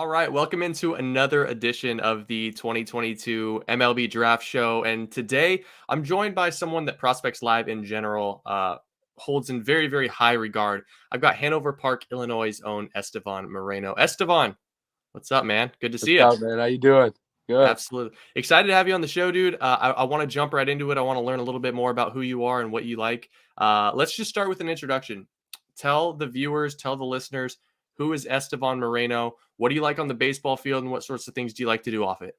All right, welcome into another edition of the 2022 MLB Draft Show. And today I'm joined by someone that Prospects Live in general holds in very, very high regard. I've got Hanover Park, Illinois' own Estevan Moreno. Estevan, what's up, man? Good to see What's you. up, man? How you doing? Good. Absolutely. Excited to have you on the show, dude. I want to jump right into it. I want to learn a little bit more about who you are and what you like. Let's just start with an introduction. Tell the viewers, tell the listeners, who is Estevan Moreno? What do you like on the baseball field, and what sorts of things do you like to do off it?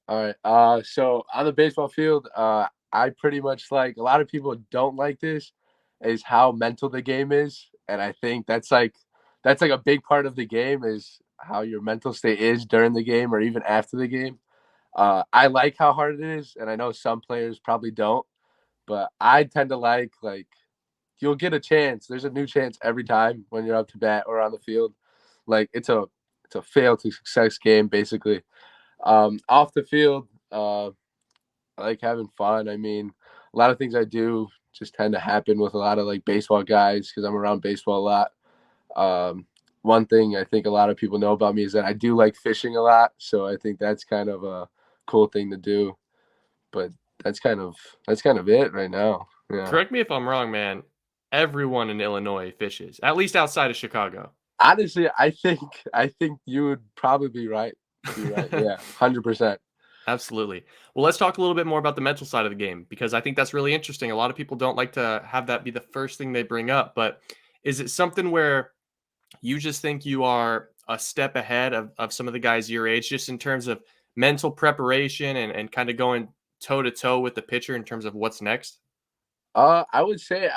All right. So on the baseball field, I pretty much like a lot of people don't like this, is how mental the game is, and I think that's like a big part of the game is how your mental state is during the game or even after the game. I like how hard it is, and I know some players probably don't, but I tend to like you'll get a chance. There's a new chance every time when you're up to bat or on the field. Like it's a fail to success game basically. Off the field, I like having fun. I mean, a lot of things I do just tend to happen with a lot of like baseball guys because I'm around baseball a lot. One thing I think a lot of people know about me is that I do like fishing a lot, so I think that's kind of a cool thing to do. But that's kind of it right now. Yeah. Correct me if I'm wrong, man. Everyone in Illinois fishes, at least outside of Chicago. Honestly, I think you would probably be right. Be right. Yeah, 100%. Absolutely. Well, let's talk a little bit more about the mental side of the game because I think that's really interesting. A lot of people don't like to have that be the first thing they bring up, but is it something where you just think you are a step ahead of some of the guys your age, just in terms of mental preparation and kind of going toe to toe with the pitcher in terms of what's next? Uh, I would say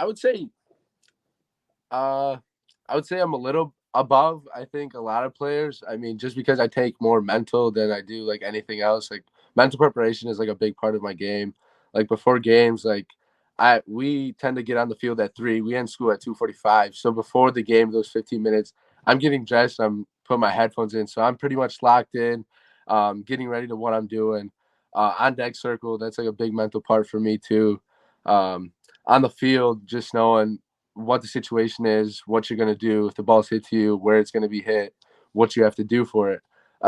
I'm a little above. I think a lot of players. I mean, just because I take more mental than I do like anything else. Like mental preparation is like a big part of my game. Like before games, like we tend to get on the field at 3. We end school at 2:45. So before the game, those 15 minutes, I'm getting dressed. I'm putting my headphones in, so I'm pretty much locked in, getting ready to what I'm doing. On deck circle, that's like a big mental part for me too. Um, on the field, just knowing what the situation is, what you're going to do if the ball's hit to you, where it's going to be hit, what you have to do for it.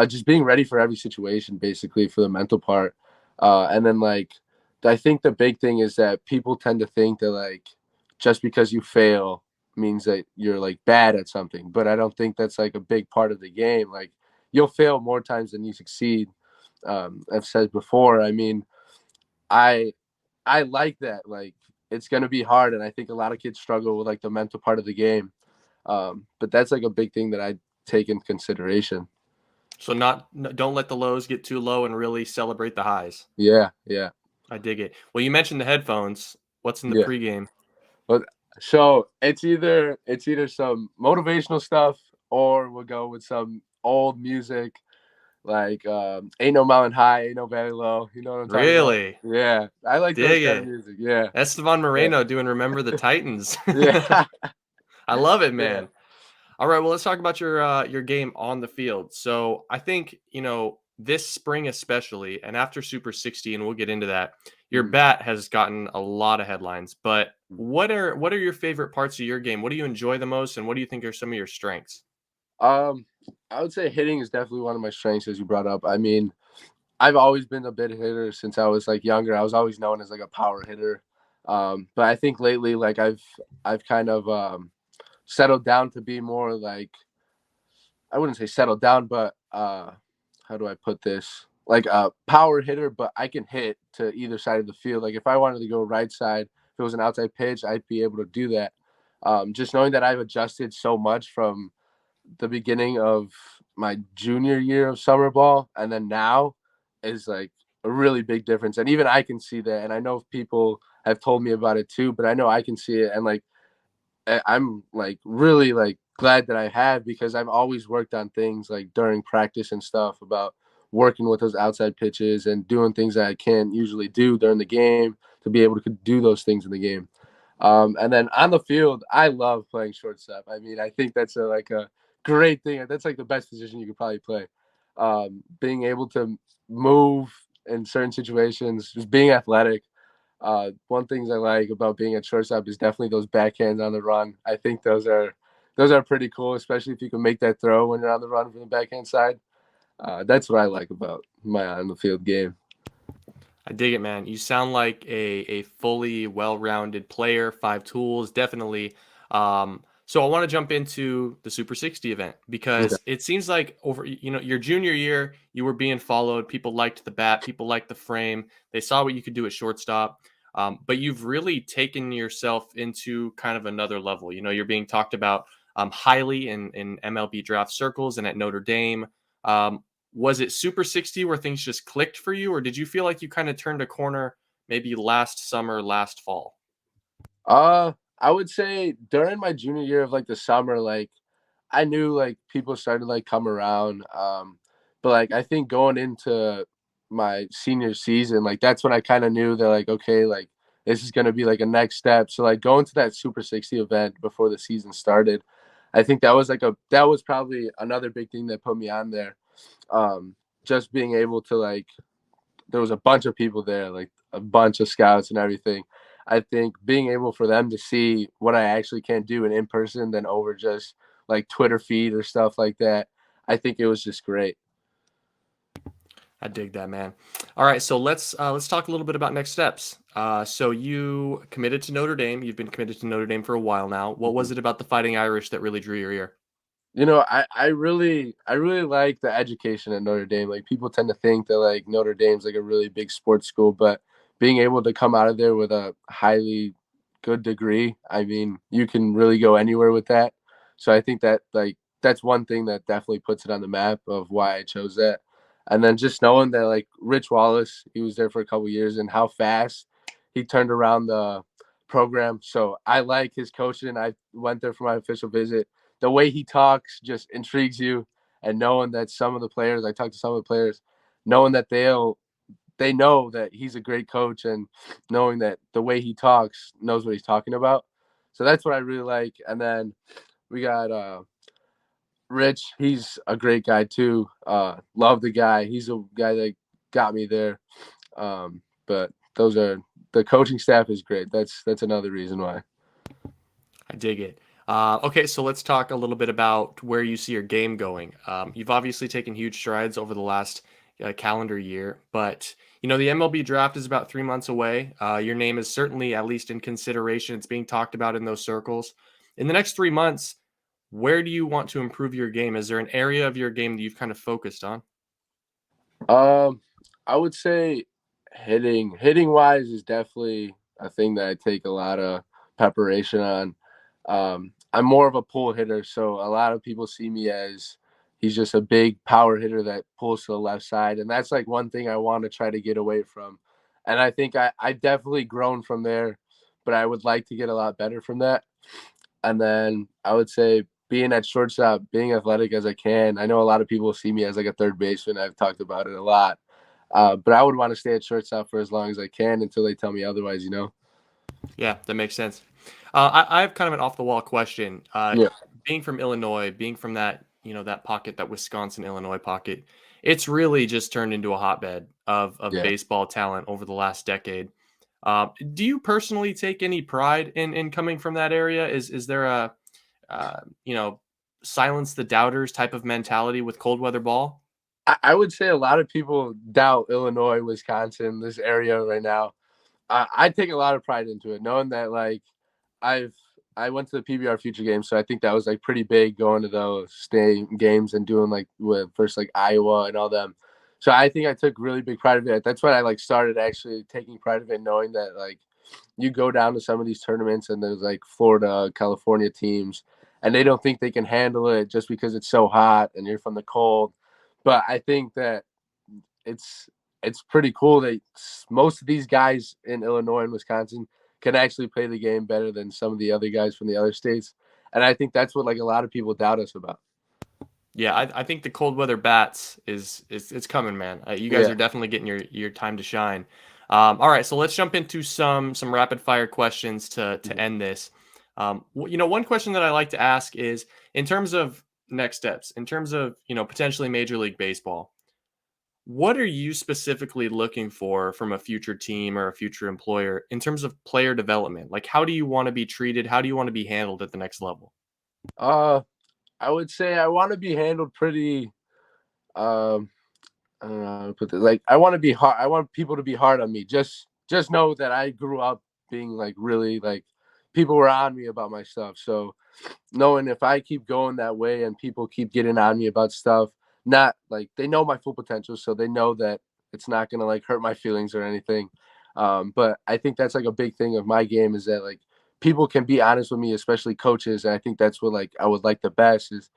Just being ready for every situation, basically, for the mental part. And then, like, I think the big thing is that people tend to think that, like, just because you fail means that you're, like, bad at something. But I don't think that's, like, a big part of the game. Like, you'll fail more times than you succeed. I've said before, I mean, I I like that. Like it's gonna be hard, and I think a lot of kids struggle with like the mental part of the game. But that's like a big thing that I take into consideration. So don't let the lows get too low and really celebrate the highs. Yeah, yeah, I dig it. Well, you mentioned the headphones. What's in the yeah. pregame? But so it's either some motivational stuff or we'll go with some old music like "Ain't No Mountain High, Ain't No Valley Low." You know what I'm talking about? Really? Yeah, I like those Dig kind of it. music. Yeah, Estevan yeah, Moreno doing Remember the Titans. yeah, I love it, yeah. man. All right, well, let's talk about your game on the field. So I think, this spring especially, and after Super 60, and we'll get into that, your Mm. bat has gotten a lot of headlines. But what are your favorite parts of your game? What do you enjoy the most, and what do you think are some of your strengths? Um, I would say hitting is definitely one of my strengths, as you brought up. I mean, I've always been a bit hitter since I was like younger. I was always known as like a power hitter. But I think lately, like I've kind of settled down to be more like I wouldn't say settled down, but how do I put this? Like a power hitter, but I can hit to either side of the field. Like if I wanted to go right side, if it was an outside pitch, I'd be able to do that. Just knowing that I've adjusted so much from the beginning of my junior year of summer ball and then now is like a really big difference. And even I can see that. And I know people have told me about it too, but I know I can see it. And like, I'm like really like glad that I have because I've always worked on things like during practice and stuff about working with those outside pitches and doing things that I can't usually do during the game to be able to do those things in the game. And then on the field, I love playing shortstop. I mean, I think that's like a great thing. That's like the best position you could probably play. Being able to move in certain situations, just being athletic. One things I like about being at shortstop is definitely those backhands on the run. I think those are pretty cool, especially if you can make that throw when you're on the run from the backhand side. That's what I like about my on the field game. I dig it, man. You sound like a fully well-rounded player, five tools, definitely. So I want to jump into the Super 60 event Okay. because it seems like over, your junior year, you were being followed. People liked the bat, people liked the frame. They saw what you could do at shortstop. But you've really taken yourself into kind of another level. You're being talked about highly in MLB draft circles and at Notre Dame. Was it Super 60 where things just clicked for you, or did you feel like you kind of turned a corner maybe last summer, last fall? I would say during my junior year of like the summer, like I knew like people started like come around. But like I think going into my senior season, like that's when I kind of knew that like okay, like this is gonna be like a next step. So like going to that Super 60 event before the season started, I think that was probably another big thing that put me on there. Just being able to like there was a bunch of people there, like a bunch of scouts and everything. I think being able for them to see what I actually can do in person than over just like Twitter feed or stuff like that, I think it was just great. I dig that, man. All right, so let's talk a little bit about next steps. So you committed to Notre Dame. You've been committed to Notre Dame for a while now. What was it about the Fighting Irish that really drew your ear? I really like the education at Notre Dame. Like people tend to think that like Notre Dame's like a really big sports school, but being able to come out of there with a highly good degree, I mean, you can really go anywhere with that. So I think that like that's one thing that definitely puts it on the map of why I chose that. And then just knowing that like Rich Wallace, he was there for a couple years and how fast he turned around the program. So I like his coaching. I went there for my official visit. The way he talks just intrigues you, and knowing that some of the players, I talked to some of the players, knowing that they know that he's a great coach, and knowing that the way he talks knows what he's talking about. So that's what I really like. And then we got Rich. He's a great guy too. Love the guy. He's a guy that got me there. But those are the coaching staff is great. That's another reason why. I dig it. Okay, so let's talk a little bit about where you see your game going. You've obviously taken huge strides over the last calendar year, but the MLB draft is about 3 months away. Your name is certainly at least in consideration. It's being talked about in those circles. In the next 3 months, where do you want to improve your game? Is there an area of your game that you've kind of focused on? Um, I would say hitting wise is definitely a thing that I take a lot of preparation on. I'm more of a pull hitter, so a lot of people see me as he's just a big power hitter that pulls to the left side, and that's like one thing I want to try to get away from. And I think I definitely grown from there, but I would like to get a lot better from that. And then I would say being at shortstop, being athletic as I can. I know a lot of people see me as like a third baseman. I've talked about it a lot. But I would want to stay at shortstop for as long as I can until they tell me otherwise. Yeah, that makes sense. I have kind of an off the wall question. Yeah. Being from Illinois, being from that pocket, that Wisconsin Illinois pocket, it's really just turned into a hotbed of Yeah. baseball talent over the last decade. Do you personally take any pride in coming from that area? Is there a uh, you know silence the doubters type of mentality with cold weather ball? I would say a lot of people doubt Illinois, Wisconsin, this area right now. I take a lot of pride into it, knowing that like I've I went to the PBR Future Games, so I think that was like pretty big going to those state games and doing like with first like Iowa and all them. So I think I took really big pride of it. That's when I like started actually taking pride of it, knowing that like you go down to some of these tournaments and there's like Florida, California teams, and they don't think they can handle it just because it's so hot and you're from the cold. But I think that it's it's pretty cool that most of these guys in Illinois and Wisconsin can actually play the game better than some of the other guys from the other states. And I think that's what like a lot of people doubt us about. Yeah, I think the cold weather bats is it's coming, man. You guys Yeah. are definitely getting your time to shine. All right, so let's jump into some rapid fire questions to end this. One question that I like to ask is in terms of next steps, in terms of potentially Major League Baseball. What are you specifically looking for from a future team or a future employer in terms of player development? Like, how do you want to be treated? How do you want to be handled at the next level? Uh I would say I want to be handled pretty Um, I don't know how to put this. Like, I want to be hard. I want people to be hard on me. Just know that I grew up being like really like people were on me about my stuff. So knowing if I keep going that way and people keep getting on me about stuff, not like they know my full potential, so they know that it's not gonna like hurt my feelings or anything. But I think that's like a big thing of my game is that like people can be honest with me, especially coaches, and I think that's what like I would like the best is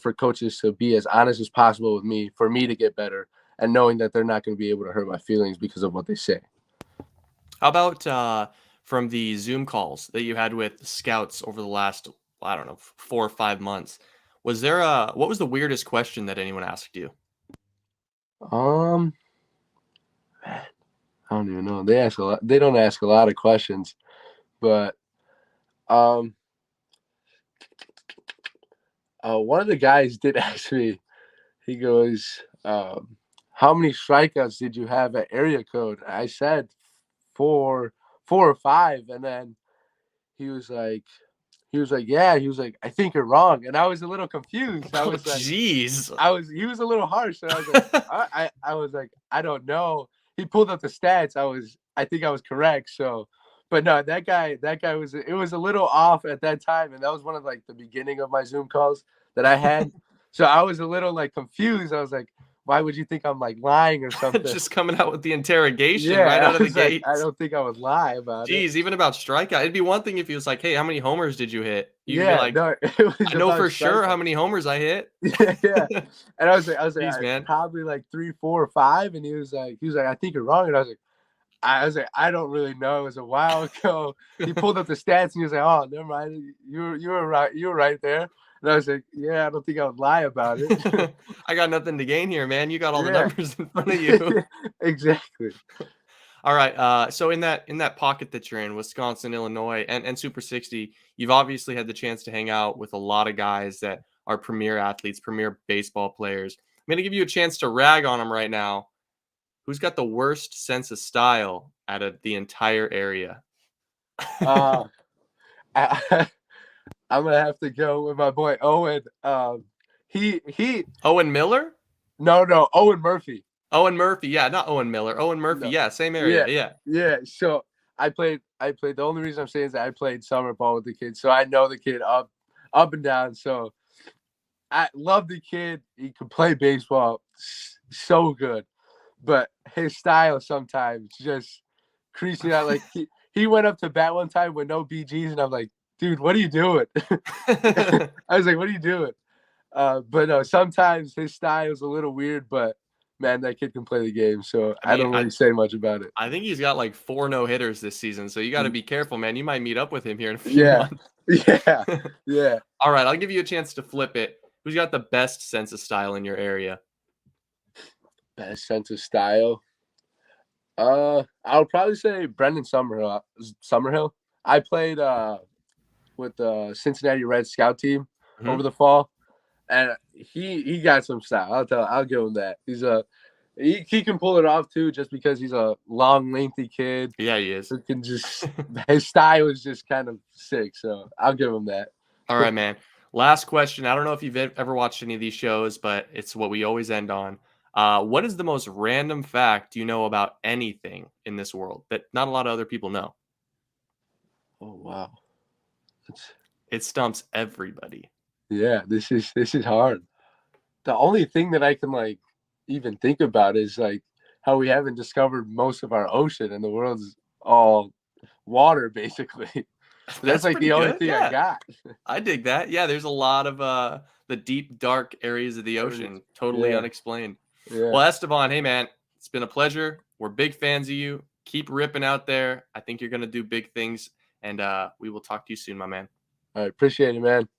for coaches to be as honest as possible with me for me to get better and knowing that they're not going to be able to hurt my feelings because of what they say. How about from the Zoom calls that you had with scouts over the last, I don't know, 4 or 5 months? Was there what was the weirdest question that anyone asked you? Um, I don't even know. They ask a lot. They don't ask a lot of questions, but um, one of the guys did ask me. He goes, "How many strikeouts did you have at area code?" I said four or five, and then he was like, yeah. He was like, "I think you're wrong," and I was a little confused. I Oh, was like, jeez. he was a little harsh, and I was like, I was like, I don't know. He pulled up the stats. I think I was correct. So, but no, that guy was, it was a little off at that time, and that was one of like the beginning of my Zoom calls that I had. So I was a little like confused. I was like, why would you think I'm like lying or something? Just coming out with the interrogation right Yeah, out I of the was like, I gates. don't think I would lie about it. Jeez, even about strikeout. It'd be one thing if he was like, "Hey, how many homers did you hit?" You could be Yeah, like, no, it was "I know about for sure how strikeouts. many homers I hit." Yeah, yeah. And I was like, Jeez, man. probably like 3, 4, or 5. And he was like, I think you're wrong. And I was like, I don't really know. It was a while ago. He pulled up the stats and he was like, oh, never mind. You were right. You were right there. And I was like, yeah, I don't think I would lie about it. I got nothing to gain here, man. You got all the Yeah, numbers in front of you. exactly. All right. So in that pocket that you're in, Wisconsin, Illinois, and Super 60, you've obviously had the chance to hang out with a lot of guys that are premier athletes, premier baseball players. I'm gonna give you a chance to rag on them right now. Who's got the worst sense of style out of the entire area? Uh, I, I'm gonna have to go with my boy Owen. He Owen Miller? no Owen Murphy. Owen Murphy. Yeah, not Owen Miller. Owen Murphy. No. Yeah, same Yeah, area. Yeah. yeah. So I played. The only reason I'm saying is that I played summer ball with the kid, so I know the kid up and down. So I love the kid. He can play baseball so good, but his style sometimes just creasing out. Like he went up to bat one time with no BGs, and I'm like, dude, what are you doing? I was like, what are you doing? But no, sometimes his style is a little weird, but man, that kid can play the game, so I I mean, don't I really say much about it. I think he's got like 4 no-hitters this season, so you got to be careful, man. You might meet up with him here in a few Yeah, months. yeah, yeah. All right, I'll give you a chance to flip it. Who's got the best sense of style in your area? Best sense of style. I would probably say Brendan Summerhill. Summerhill. I played with the Cincinnati Reds scout team over Mhm. the fall, and he got some style. I'll give him that. He can pull it off too, just because he's a long, lengthy kid Yeah, he is. who can just his style is just kind of sick. So I'll give him that. All right, man. Last question. I don't know if you've ever watched any of these shows, but it's what we always end on. What is the most random fact you know about anything in this world that not a lot of other people know? Oh wow. That's, It stumps everybody. yeah, this is hard. The only thing that I can like even think about is like how we haven't discovered most of our ocean and the world's all water basically. That's That's like pretty the only good. thing I Yeah, got. I dig that. Yeah, there's a lot of the deep, dark areas of the ocean totally Yeah, unexplained. yeah. Well, Esteban, hey man, it's been a pleasure. We're big fans of you. Keep ripping out there. I think you're gonna do big things, and we will talk to you soon, my man. All right, appreciate it, man.